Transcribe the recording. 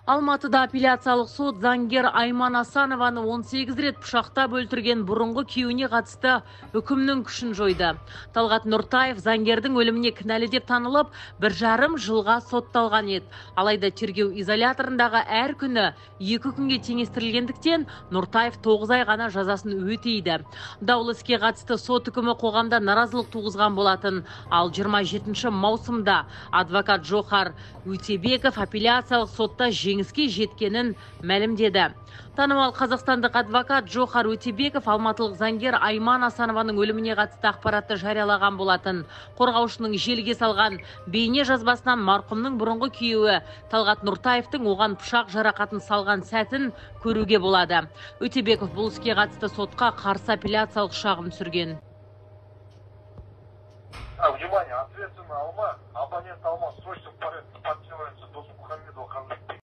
Алматыда апелляциялық сот заңгер Айман Асанованы 18 рет пышақтап өлтірген бұрынғы күйеуіне қатысты үкімнің күшін жойды. Талғат Нұртаев заңгердің өліміне кінәлі деп танылып, 1,5 жылға сотталған еді. Алайда тергеу изоляторындағы әр күні 2 күнге теңестірілгендіктен Нұртаев 9 ай ғана жазасын өтейді. Даулы іске қатысты сот үкімі қоғамда наразылық туғызған болатын. Ал 27 маусымда адвокат Жохар Өтебеков апелляциялық сотта жеңіске жеткенін мәлімдеді. Танымал қазақстандық адвокат Жохар Өтебеков алматылық заңгер Айман Асанованың өліміне қатысты ақпаратты жариялаған болатын. Қорғаушының желіге салған бейне жазбасынан марқұмның бұрынғы күйеуі Талғат Нұртаевтың оған пышақ жарақатын салған сәтін көруге болады. Өтебеков бұл іске қатысты сотқа қарсы апелляциялық шағым түсірген. Внимание, ответственно Алма, абонент Алма.